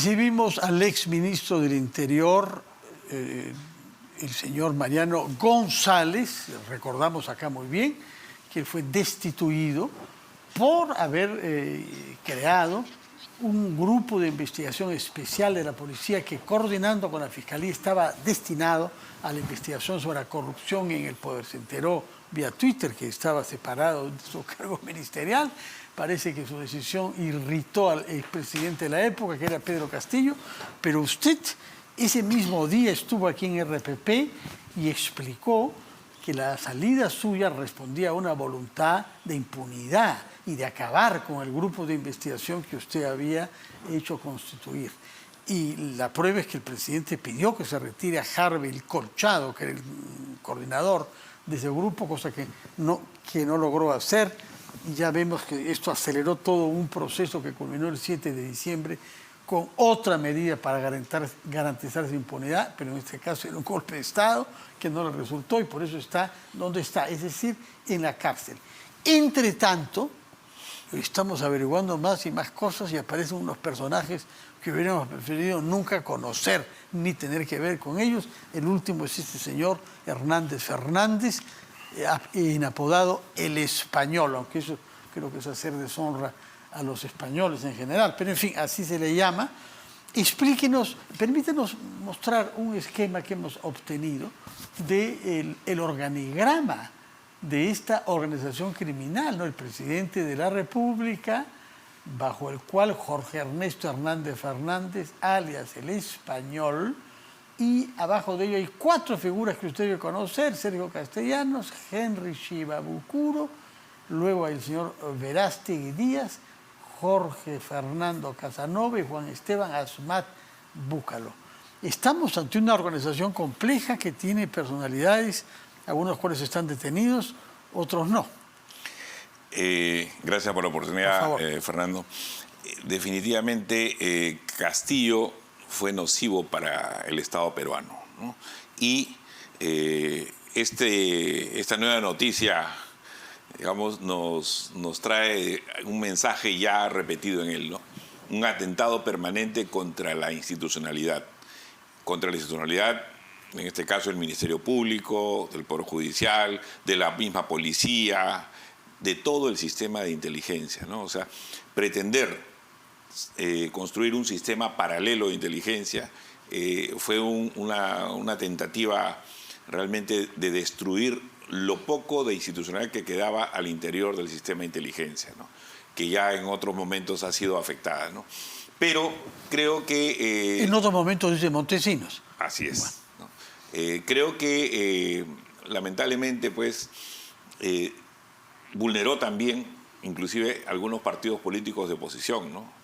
Recibimos al ex ministro del Interior, el señor Mariano González, recordamos acá muy bien, que fue destituido por haber creado un grupo de investigación especial de la policía que, coordinando con la Fiscalía, estaba destinado a la investigación sobre la corrupción en el poder. Se enteró vía Twitter que estaba separado de su cargo ministerial. Parece que su decisión irritó al expresidente de la época, que era Pedro Castillo, pero usted ese mismo día estuvo aquí en RPP y explicó que la salida suya respondía a una voluntad de impunidad y de acabar con el grupo de investigación que usted había hecho constituir. Y la prueba es que el presidente pidió que se retire a Harvey Colchado, que era el coordinador de ese grupo, cosa que no logró hacer. Y ya vemos que esto aceleró todo un proceso que culminó el 7 de diciembre con otra medida para garantizar esa impunidad, pero en este caso era un golpe de Estado que no le resultó y por eso está donde está, es decir, en la cárcel. Entre tanto, estamos averiguando más y más cosas y aparecen unos personajes que hubiéramos preferido nunca conocer ni tener que ver con ellos. El último es este señor Hernández Fernández, inapodado El Español, aunque eso creo que es hacer deshonra a los españoles en general, pero en fin, así se le llama. Explíquenos, permítanos mostrar un esquema que hemos obtenido del organigrama de esta organización criminal, ¿no? El presidente de la República, bajo el cual Jorge Ernesto Hernández Fernández, alias El Español, y abajo de ello hay 4 figuras que usted debe conocer: Sergio Castellanos, Henry Shibabukuro, luego hay el señor Verástegui Díaz, Jorge Fernando Casanova y Juan Esteban Asmat Búcalo. Estamos ante una organización compleja que tiene personalidades, algunos cuales están detenidos, otros no. Gracias por la oportunidad, Fernando. Definitivamente Castillo fue nocivo para el Estado peruano, ¿no? Y esta nueva noticia, digamos, nos trae un mensaje ya repetido en él, ¿no? Un atentado permanente contra la institucionalidad. Contra la institucionalidad, en este caso, el Ministerio Público, del Poder Judicial, de la misma policía, de todo el sistema de inteligencia, ¿no? O sea, pretender construir un sistema paralelo de inteligencia fue una tentativa realmente de destruir lo poco de institucional que quedaba al interior del sistema de inteligencia, ¿no? Que ya en otros momentos ha sido afectada, ¿no? Pero creo que... en otros momentos dice Montesinos. Así es. Bueno, ¿no? Creo que lamentablemente pues vulneró también inclusive algunos partidos políticos de oposición, ¿no?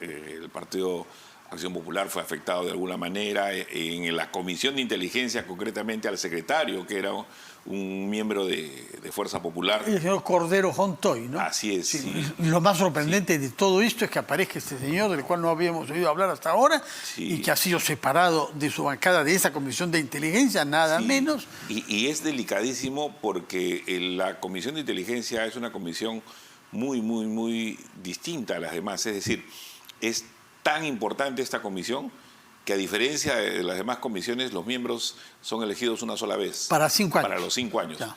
El Partido Acción Popular fue afectado de alguna manera, en la Comisión de Inteligencia, concretamente al secretario, que era un miembro de Fuerza Popular. El señor Cordero Hontoy, ¿no? Así es. Sí, Sí. Lo más sorprendente de todo esto es que aparezca este señor, del cual no habíamos oído hablar hasta ahora, y que ha sido separado de su bancada de esa Comisión de Inteligencia, nada menos. Y es delicadísimo porque la Comisión de Inteligencia es una comisión muy, muy, muy distinta a las demás. Es decir, es tan importante esta comisión que, a diferencia de las demás comisiones, los miembros son elegidos una sola vez. Para 5 años. Para los 5 años. Ya.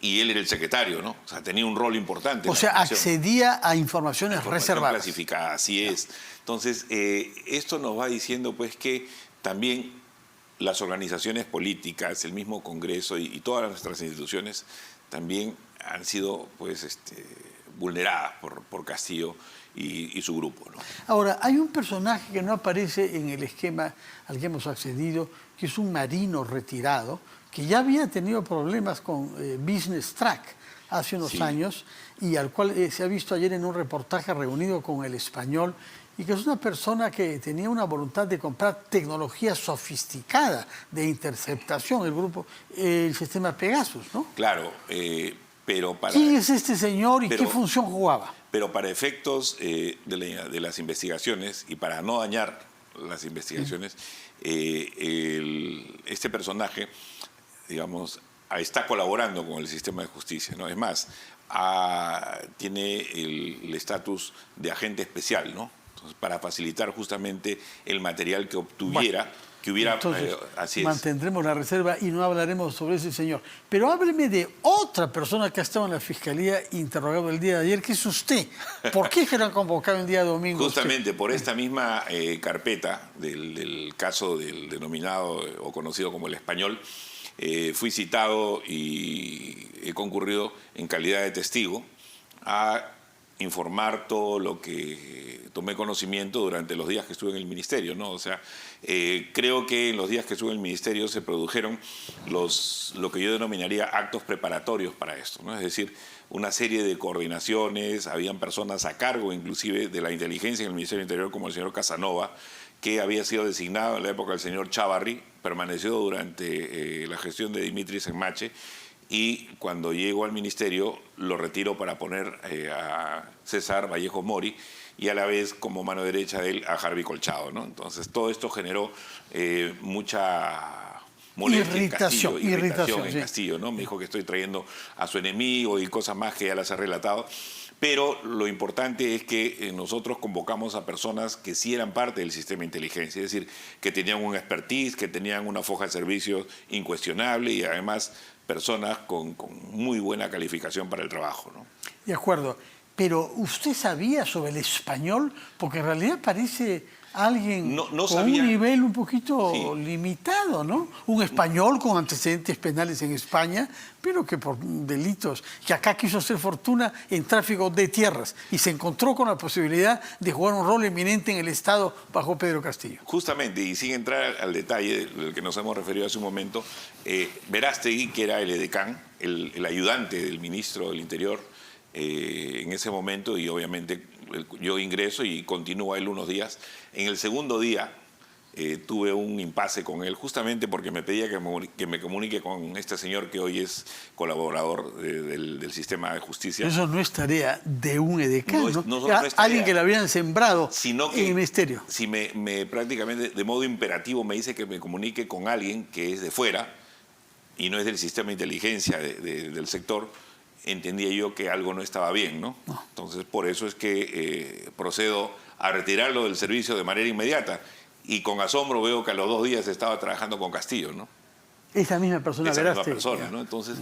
Y él era el secretario, ¿no? O sea, tenía un rol importante. O sea, accedía a informaciones reservadas. Clasificada, así es. Entonces, esto nos va diciendo pues que también las organizaciones políticas, el mismo Congreso y todas nuestras instituciones también han sido pues vulneradas por Castillo y su grupo, ¿no? Ahora, hay un personaje que no aparece en el esquema al que hemos accedido, que es un marino retirado, que ya había tenido problemas con Business Track hace unos años, y al cual se ha visto ayer en un reportaje reunido con El Español, y que es una persona que tenía una voluntad de comprar tecnología sofisticada de interceptación, el sistema Pegasus, ¿no? Claro, pero para... ¿Quién es este señor y qué función jugaba? Pero para efectos de las investigaciones y para no dañar las investigaciones, este personaje, digamos, está colaborando con el sistema de justicia, ¿no? Es más, tiene el estatus de agente especial, ¿no? para facilitar justamente el material que obtuviera. Bueno. Que hubiera, Entonces, así es. mantendremos la reserva y no hablaremos sobre ese señor. Pero hábleme de otra persona que ha estado en la Fiscalía interrogado el día de ayer, que es usted. ¿Por qué se lo han convocado el día domingo? Justamente por esta misma carpeta del caso del denominado o conocido como el Español, fui citado y he concurrido en calidad de testigo a informar todo lo que tomé conocimiento durante los días que estuve en el ministerio, ¿no? O sea, creo que en los días que estuve en el ministerio se produjeron lo que yo denominaría actos preparatorios para esto, ¿no? Es decir, una serie de coordinaciones, habían personas a cargo inclusive de la inteligencia en el Ministerio del Interior, como el señor Casanova, que había sido designado en la época del señor Chávarri, permaneció durante la gestión de Dimitris Enmache, y cuando llego al ministerio lo retiro para poner a César Vallejo Mori y a la vez como mano derecha de él a Harvey Colchado, ¿no? Entonces todo esto generó mucha molestia irritación en sí. Castillo, ¿no? Me dijo que estoy trayendo a su enemigo y cosas más que ya las he relatado. Pero lo importante es que nosotros convocamos a personas que sí eran parte del sistema de inteligencia, es decir, que tenían un expertise, que tenían una foja de servicios incuestionable y además personas con muy buena calificación para el trabajo, ¿no? De acuerdo. Pero ¿usted sabía sobre el Español? Porque en realidad parece alguien no con sabía. un nivel un poquito Sí. limitado, ¿no? Un español con antecedentes penales en España, pero que por delitos, que acá quiso hacer fortuna en tráfico de tierras y se encontró con la posibilidad de jugar un rol eminente en el Estado bajo Pedro Castillo. Justamente, y sin entrar al detalle del que nos hemos referido hace un momento, Verástegui, que era el edecán, el ayudante del ministro del Interior en ese momento, y obviamente yo ingreso y continúa él unos días. En el segundo día tuve un impasse con él, justamente porque me pedía que me comunique con este señor que hoy es colaborador del sistema de justicia. Eso no es tarea de un edecán, ¿no? No es tarea, alguien que le habían sembrado sino que en el ministerio. Si prácticamente de modo imperativo me dice que me comunique con alguien que es de fuera y no es del sistema de inteligencia del sector, entendía yo que algo no estaba bien, ¿no? Entonces, por eso es que procedo a retirarlo del servicio de manera inmediata. Y con asombro veo que a los 2 días estaba trabajando con Castillo, ¿no? Esa misma persona, Esa misma Verástegui. persona, ¿no? Entonces,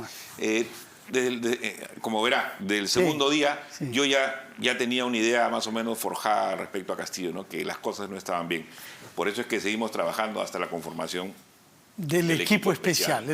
como verá, del segundo día sí. yo ya tenía una idea más o menos forjada respecto a Castillo, ¿no? Que las cosas no estaban bien. Por eso es que seguimos trabajando hasta la conformación del equipo especial,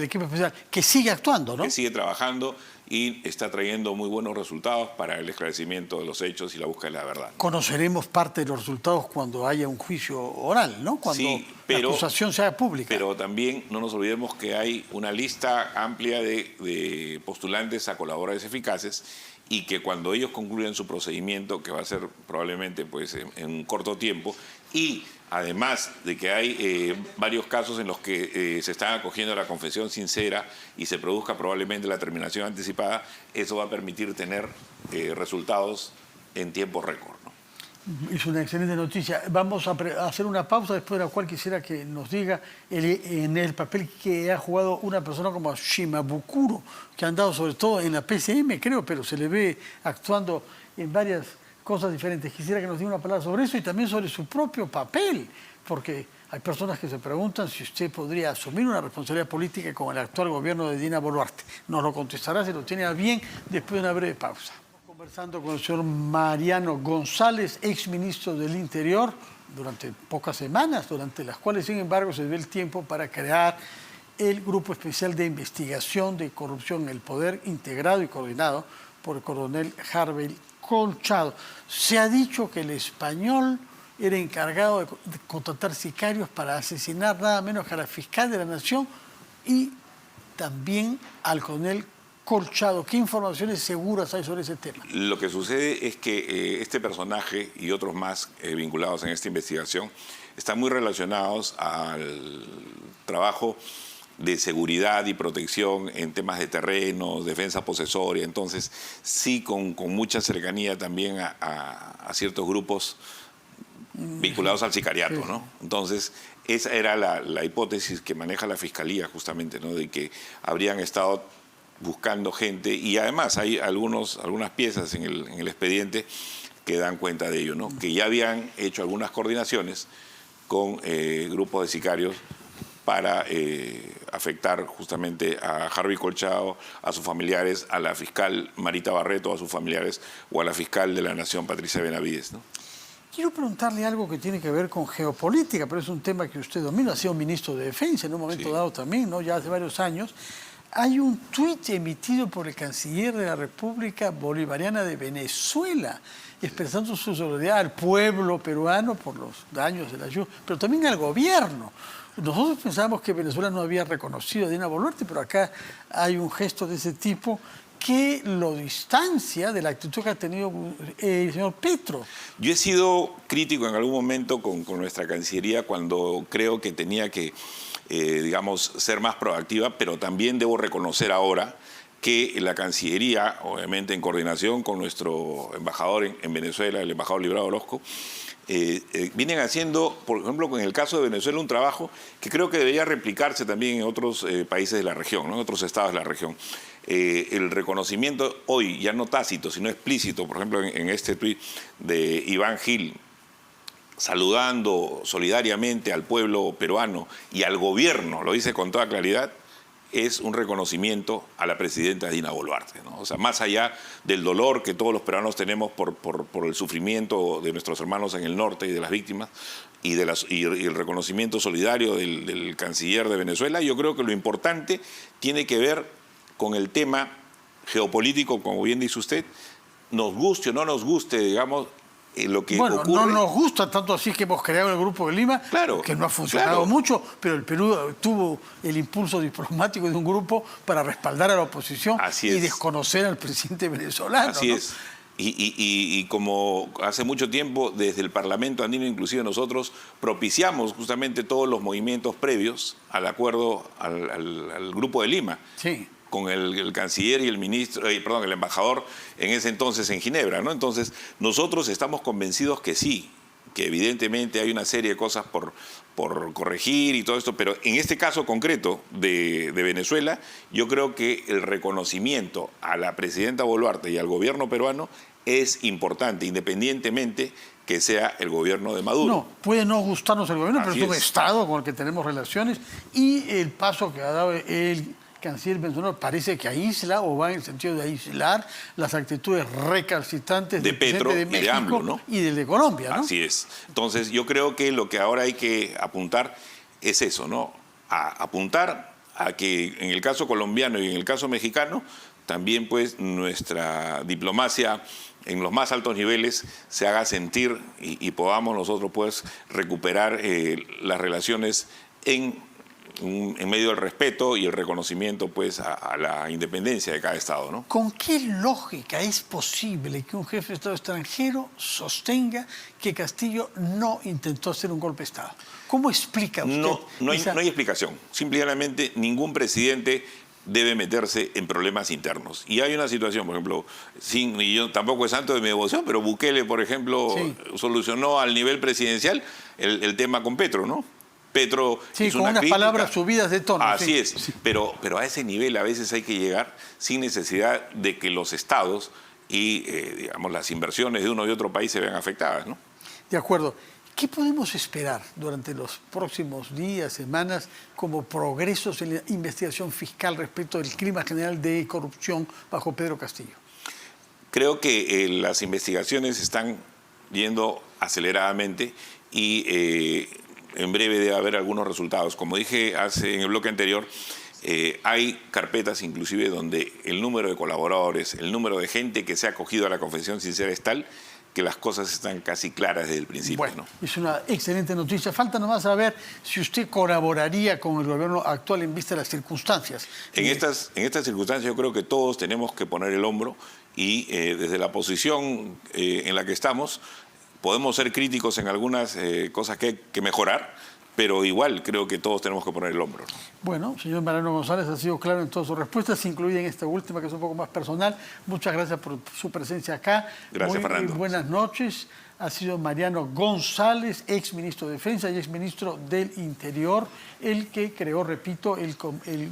que sigue actuando, ¿no? Que sigue trabajando y está trayendo muy buenos resultados para el esclarecimiento de los hechos y la búsqueda de la verdad. Conoceremos parte de los resultados cuando haya un juicio oral, ¿no? Cuando sí, la acusación sea pública. Pero también no nos olvidemos que hay una lista amplia de postulantes a colaboradores eficaces y que cuando ellos concluyan su procedimiento, que va a ser probablemente pues, en un corto tiempo, y además de que hay varios casos en los que se están acogiendo a la confesión sincera y se produzca probablemente la terminación anticipada, eso va a permitir tener resultados en tiempo récord, ¿no? Es una excelente noticia. Vamos a hacer una pausa, después de la cual quisiera que nos diga en el papel que ha jugado una persona como Shimabukuro, que ha andado sobre todo en la PCM, creo, pero se le ve actuando en varias cosas diferentes. Quisiera que nos diga una palabra sobre eso y también sobre su propio papel, porque hay personas que se preguntan si usted podría asumir una responsabilidad política con el actual gobierno de Dina Boluarte. Nos lo contestará, si lo tiene a bien, después de una breve pausa. Conversando con el señor Mariano González, exministro del Interior, durante pocas semanas, durante las cuales, sin embargo, se dio el tiempo para crear el Grupo Especial de Investigación de Corrupción en el Poder, integrado y coordinado por el coronel Harvey Colchado. Se ha dicho que el Español era encargado de contratar sicarios para asesinar nada menos que a la fiscal de la Nación y también al coronel Colchado. ¿Qué informaciones seguras hay sobre ese tema? Lo que sucede es que este personaje y otros más vinculados en esta investigación están muy relacionados al trabajo de seguridad y protección en temas de terrenos, defensa posesoria. Entonces, sí, con mucha cercanía también a ciertos grupos vinculados al sicariato, ¿no? Entonces, esa era la hipótesis que maneja la Fiscalía, justamente, ¿no? De que habrían estado buscando gente, y además hay algunas piezas en el expediente que dan cuenta de ello, ¿no? Que ya habían hecho algunas coordinaciones con grupos de sicarios para afectar justamente a Harvey Colchado, a sus familiares, a la fiscal Marita Barreto, a sus familiares, o a la fiscal de la Nación, Patricia Benavides, ¿no? Quiero preguntarle algo que tiene que ver con geopolítica, pero es un tema que usted domina, ha sido ministro de Defensa en un momento dado también, ¿no? Ya hace varios años. Hay un tuit emitido por el canciller de la República Bolivariana de Venezuela, expresando su solidaridad al pueblo peruano por los daños de la lluvia, pero también al gobierno. Nosotros pensábamos que Venezuela no había reconocido a Dina Boluarte, pero acá hay un gesto de ese tipo que lo distancia de la actitud que ha tenido el señor Petro. Yo he sido crítico en algún momento con nuestra Cancillería cuando creo que tenía que, digamos, ser más proactiva, pero también debo reconocer ahora que la Cancillería, obviamente en coordinación con nuestro embajador en Venezuela, el embajador Librado Orozco, vienen haciendo, por ejemplo, en el caso de Venezuela, un trabajo que creo que debería replicarse también en otros países de la región, ¿no? En otros estados de la región. El reconocimiento hoy, ya no tácito, sino explícito, por ejemplo, en este tuit de Iván Gil, saludando solidariamente al pueblo peruano y al gobierno, lo dice con toda claridad, es un reconocimiento a la presidenta Dina Boluarte, ¿no? O sea, más allá del dolor que todos los peruanos tenemos por el sufrimiento de nuestros hermanos en el norte y de las víctimas, y el reconocimiento solidario del canciller de Venezuela, yo creo que lo importante tiene que ver con el tema geopolítico, como bien dice usted, nos guste o no nos guste, digamos, lo que ocurre. No nos gusta tanto así que hemos creado el Grupo de Lima, claro, que no ha funcionado mucho, pero el Perú tuvo el impulso diplomático de un grupo para respaldar a la oposición y desconocer al presidente venezolano. Así es. Y como hace mucho tiempo, desde el Parlamento andino, inclusive nosotros, propiciamos justamente todos los movimientos previos al acuerdo, al Grupo de Lima. Sí. Con el canciller y el ministro, el embajador en ese entonces en Ginebra, ¿no? Entonces, nosotros estamos convencidos que sí, que evidentemente hay una serie de cosas por corregir y todo esto, pero en este caso concreto de Venezuela, yo creo que el reconocimiento a la presidenta Boluarte y al gobierno peruano es importante, independientemente que sea el gobierno de Maduro. No, puede no gustarnos el gobierno, pero es un es. Estado con el que tenemos relaciones, y el paso que ha dado el canciller venezolano parece que aísla o va en el sentido de aislar las actitudes recalcitrantes de del Petro presidente de México y de AMLO, ¿no? Y del de Colombia, ¿no? Así es. Entonces, yo creo que lo que ahora hay que apuntar es eso, ¿no? A apuntar a que en el caso colombiano y en el caso mexicano, también pues nuestra diplomacia en los más altos niveles se haga sentir y podamos nosotros pues recuperar las relaciones en medio del respeto y el reconocimiento pues a la independencia de cada Estado, ¿no? ¿Con qué lógica es posible que un jefe de Estado extranjero sostenga que Castillo no intentó hacer un golpe de Estado? ¿Cómo explica usted? No hay explicación. Simplemente ningún presidente debe meterse en problemas internos. Y hay una situación, por ejemplo, y yo tampoco es santo de mi devoción, pero Bukele, por ejemplo, solucionó al nivel presidencial el tema con Petro, ¿no? Petro hizo con una unas crítica. palabras subidas de tono. Así es, pero a ese nivel a veces hay que llegar sin necesidad de que los estados y, digamos, las inversiones de uno y otro país se vean afectadas, ¿no? De acuerdo. ¿Qué podemos esperar durante los próximos días, semanas, como progresos en la investigación fiscal respecto del clima general de corrupción bajo Pedro Castillo? Creo que las investigaciones están yendo aceleradamente y en breve debe haber algunos resultados. Como dije en el bloque anterior, hay carpetas inclusive donde el número de colaboradores, el número de gente que se ha acogido a la confesión sincera es tal que las cosas están casi claras desde el principio. Bueno, ¿no? Es una excelente noticia. Falta nomás saber si usted colaboraría con el gobierno actual en vista de las circunstancias. En estas circunstancias yo creo que todos tenemos que poner el hombro y desde la posición en la que estamos podemos ser críticos en algunas cosas que hay que mejorar, pero igual creo que todos tenemos que poner el hombro, ¿no? Bueno, señor Mariano González, ha sido claro en todas sus respuestas, incluida en esta última, que es un poco más personal. Muchas gracias por su presencia acá. Gracias, Fernando. Buenas noches. Ha sido Mariano González, ex ministro de Defensa y ex ministro del Interior, el que creó, repito, el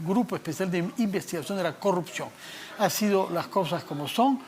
Grupo Especial de Investigación de la Corrupción. Ha sido las cosas como son.